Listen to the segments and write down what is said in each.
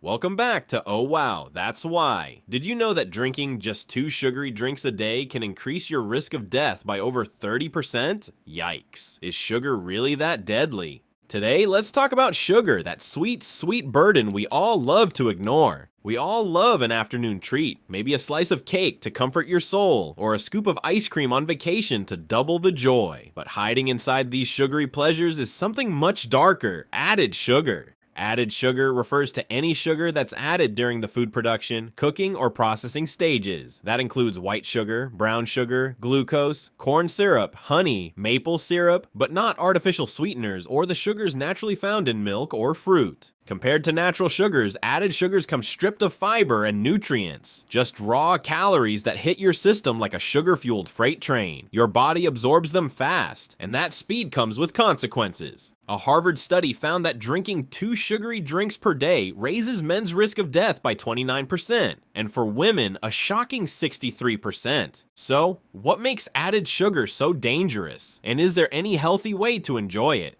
Welcome back to Oh Wow, That's Why. Did you know that drinking just 2 sugary drinks a day can increase your risk of death by over 30%? Yikes. Is sugar really that deadly? Today, let's talk about sugar, that sweet, sweet burden we all love to ignore. We all love an afternoon treat, maybe a slice of cake to comfort your soul, or a scoop of ice cream on vacation to double the joy. But hiding inside these sugary pleasures is something much darker: added sugar. Added sugar refers to any sugar that's added during the food production, cooking, or processing stages. That includes white sugar, brown sugar, glucose, corn syrup, honey, maple syrup, but not artificial sweeteners or the sugars naturally found in milk or fruit. Compared to natural sugars, added sugars come stripped of fiber and nutrients. Just raw calories that hit your system like a sugar-fueled freight train. Your body absorbs them fast, and that speed comes with consequences. A Harvard study found that drinking 2 sugary drinks per day raises men's risk of death by 29%, and for women, a shocking 63%. So, what makes added sugar so dangerous? And is there any healthy way to enjoy it?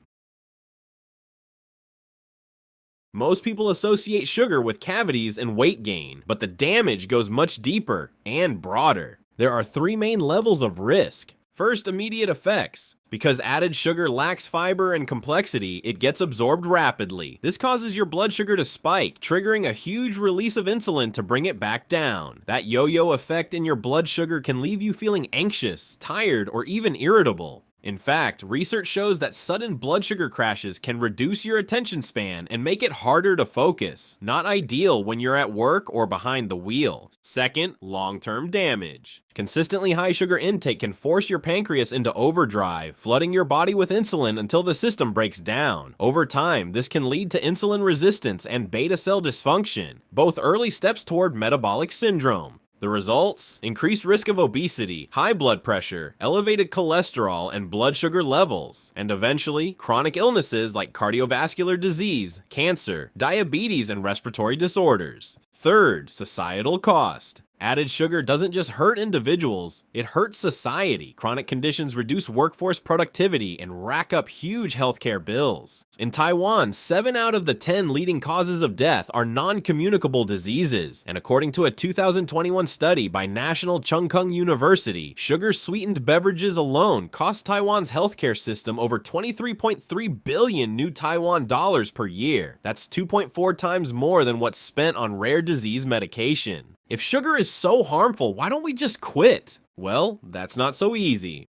Most people associate sugar with cavities and weight gain, but the damage goes much deeper and broader. There are 3 main levels of risk. First, immediate effects. Because added sugar lacks fiber and complexity, it gets absorbed rapidly. This causes your blood sugar to spike, triggering a huge release of insulin to bring it back down. That yo-yo effect in your blood sugar can leave you feeling anxious, tired, or even irritable. In fact, research shows that sudden blood sugar crashes can reduce your attention span and make it harder to focus. Not ideal when you're at work or behind the wheel. Second, long-term damage. Consistently high sugar intake can force your pancreas into overdrive, flooding your body with insulin until the system breaks down. Over time, this can lead to insulin resistance and beta cell dysfunction, both early steps toward metabolic syndrome. The results? Increased risk of obesity, high blood pressure, elevated cholesterol and blood sugar levels, and eventually, chronic illnesses like cardiovascular disease, cancer, diabetes, and respiratory disorders. Third, societal cost. Added sugar doesn't just hurt individuals, it hurts society. Chronic conditions reduce workforce productivity and rack up huge healthcare bills. In Taiwan, 7 out of the 10 leading causes of death are non-communicable diseases, and according to a 2021 study by National Chung Kung University, sugar-sweetened beverages alone cost Taiwan's healthcare system over 23.3 billion new Taiwan dollars per year. That's 2.4 times more than what's spent on rare disease medication. If sugar is so harmful, why don't we just quit? Well, that's not so easy.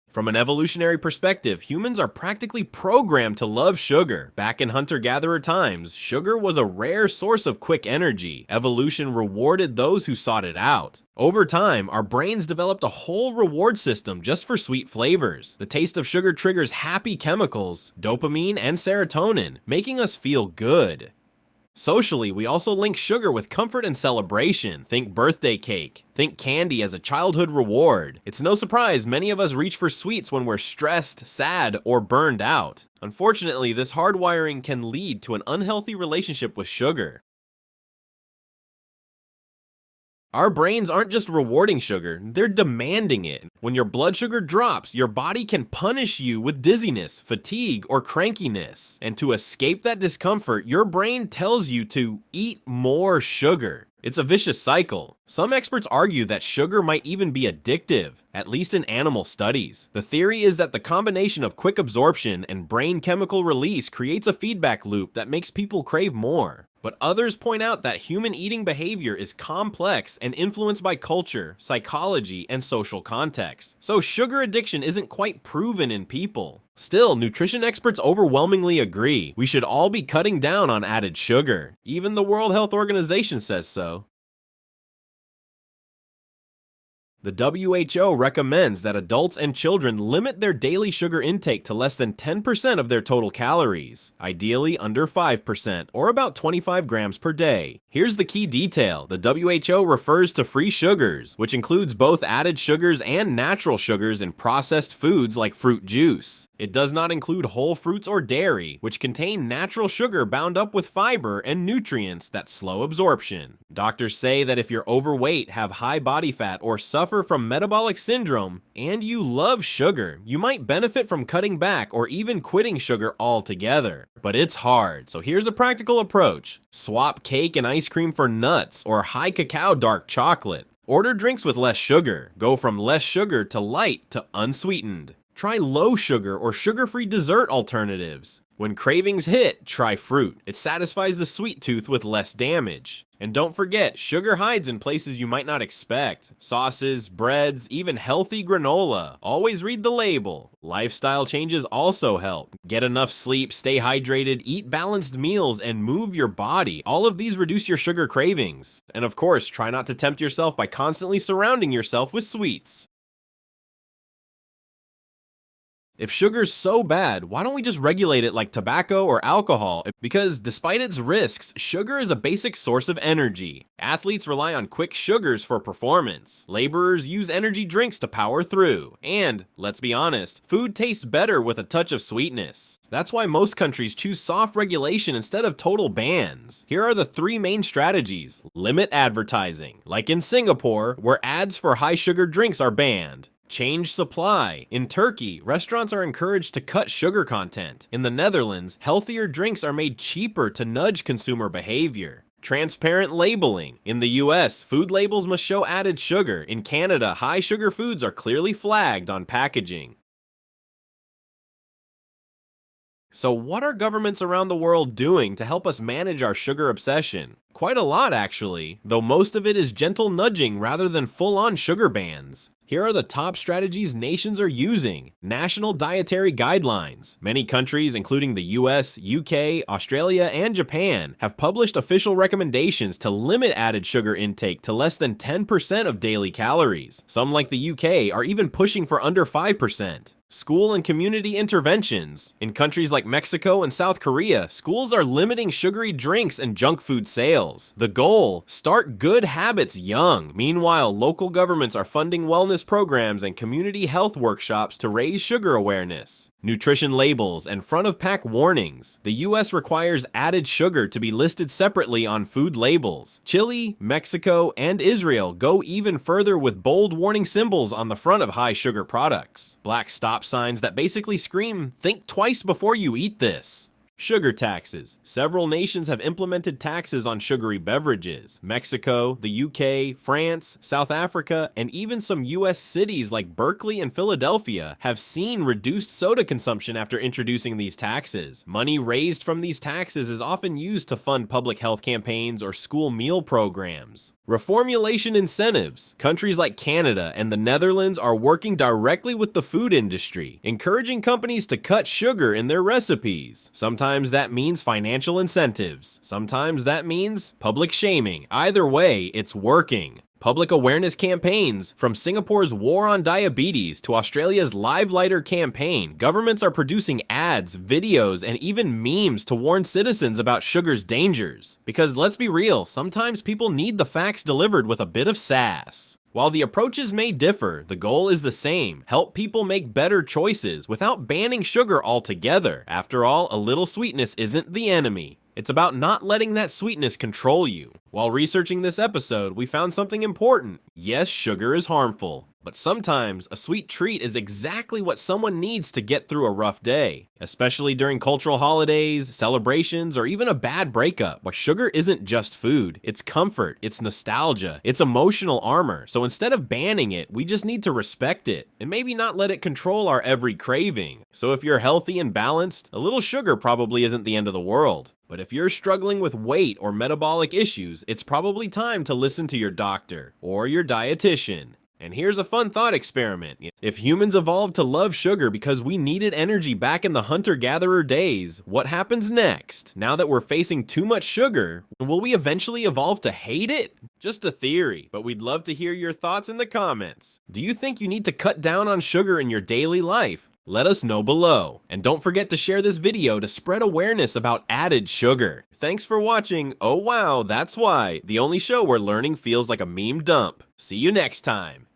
From an evolutionary perspective, humans are practically programmed to love sugar. Back in hunter-gatherer times, sugar was a rare source of quick energy. Evolution rewarded those who sought it out. Over time, our brains developed a whole reward system just for sweet flavors. The taste of sugar triggers happy chemicals, dopamine and serotonin, making us feel good. Socially, we also link sugar with comfort and celebration. Think birthday cake. Think candy as a childhood reward. It's no surprise many of us reach for sweets when we're stressed, sad, or burned out. Unfortunately, this hardwiring can lead to an unhealthy relationship with sugar. Our brains aren't just rewarding sugar, they're demanding it. When your blood sugar drops, your body can punish you with dizziness, fatigue, or crankiness. And to escape that discomfort, your brain tells you to eat more sugar. It's a vicious cycle. Some experts argue that sugar might even be addictive, at least in animal studies. The theory is that the combination of quick absorption and brain chemical release creates a feedback loop that makes people crave more. But others point out that human eating behavior is complex and influenced by culture, psychology, and social context. So sugar addiction isn't quite proven in people. Still, nutrition experts overwhelmingly agree. We should all be cutting down on added sugar. Even the World Health Organization says so. The WHO recommends that adults and children limit their daily sugar intake to less than 10% of their total calories, ideally under 5%, or about 25 grams per day. Here's the key detail. The WHO refers to free sugars, which includes both added sugars and natural sugars in processed foods like fruit juice. It does not include whole fruits or dairy, which contain natural sugar bound up with fiber and nutrients that slow absorption. Doctors say that if you're overweight, have high body fat, or suffer from metabolic syndrome, and you love sugar, you might benefit from cutting back or even quitting sugar altogether. But it's hard, so here's a practical approach. Swap cake and ice cream for nuts or high cacao dark chocolate. Order drinks with less sugar. Go from less sugar to light to unsweetened. Try low sugar or sugar-free dessert alternatives. When cravings hit, try fruit. It satisfies the sweet tooth with less damage. And don't forget, sugar hides in places you might not expect. Sauces, breads, even healthy granola. Always read the label. Lifestyle changes also help. Get enough sleep, stay hydrated, eat balanced meals, and move your body. All of these reduce your sugar cravings. And of course, try not to tempt yourself by constantly surrounding yourself with sweets. If sugar's so bad, why don't we just regulate it like tobacco or alcohol? Because despite its risks, sugar is a basic source of energy. Athletes rely on quick sugars for performance. Laborers use energy drinks to power through. And, let's be honest, food tastes better with a touch of sweetness. That's why most countries choose soft regulation instead of total bans. Here are the 3 main strategies. Limit advertising, like in Singapore, where ads for high sugar drinks are banned. Change supply. In Turkey, restaurants are encouraged to cut sugar content. In the Netherlands, healthier drinks are made cheaper to nudge consumer behavior. Transparent labeling. In the US, food labels must show added sugar. In Canada, high sugar foods are clearly flagged on packaging. So what are governments around the world doing to help us manage our sugar obsession? Quite a lot, actually, though most of it is gentle nudging rather than full-on sugar bans. Here are the top strategies nations are using. National dietary guidelines. Many countries, including the US, UK, Australia, and Japan, have published official recommendations to limit added sugar intake to less than 10% of daily calories. Some, like the UK, are even pushing for under 5%. School and community interventions. In countries like Mexico and South Korea, schools are limiting sugary drinks and junk food sales. The goal? Start good habits young. Meanwhile, local governments are funding wellness programs and community health workshops to raise sugar awareness. Nutrition labels and front-of-pack warnings. The US requires added sugar to be listed separately on food labels. Chile, Mexico, and Israel go even further with bold warning symbols on the front of high-sugar products. Black stop signs that basically scream, "Think twice before you eat this." Sugar taxes. Several nations have implemented taxes on sugary beverages. Mexico, the UK, France, South Africa, and even some US cities like Berkeley and Philadelphia have seen reduced soda consumption after introducing these taxes. Money raised from these taxes is often used to fund public health campaigns or school meal programs. Reformulation incentives. Countries like Canada and the Netherlands are working directly with the food industry, encouraging companies to cut sugar in their recipes. Sometimes that means financial incentives. Sometimes that means public shaming. Either way, it's working. Public awareness campaigns. From Singapore's War on Diabetes to Australia's Live Lighter campaign, governments are producing ads, videos, and even memes to warn citizens about sugar's dangers. Because let's be real, sometimes people need the facts delivered with a bit of sass. While the approaches may differ, the goal is the same: help people make better choices without banning sugar altogether. After all, a little sweetness isn't the enemy. It's about not letting that sweetness control you. While researching this episode, we found something important. Yes, sugar is harmful, but sometimes a sweet treat is exactly what someone needs to get through a rough day, especially during cultural holidays, celebrations, or even a bad breakup. But sugar isn't just food. It's comfort, it's nostalgia, it's emotional armor. So instead of banning it, we just need to respect it and maybe not let it control our every craving. So if you're healthy and balanced, a little sugar probably isn't the end of the world. But if you're struggling with weight or metabolic issues, it's probably time to listen to your doctor or your dietitian. And here's a fun thought experiment. If humans evolved to love sugar because we needed energy back in the hunter-gatherer days, what happens next? Now that we're facing too much sugar, will we eventually evolve to hate it? Just a theory, but we'd love to hear your thoughts in the comments. Do you think you need to cut down on sugar in your daily life? Let us know below. And don't forget to share this video to spread awareness about added sugar. Thanks for watching. Oh wow, that's why. The only show where learning feels like a meme dump. See you next time.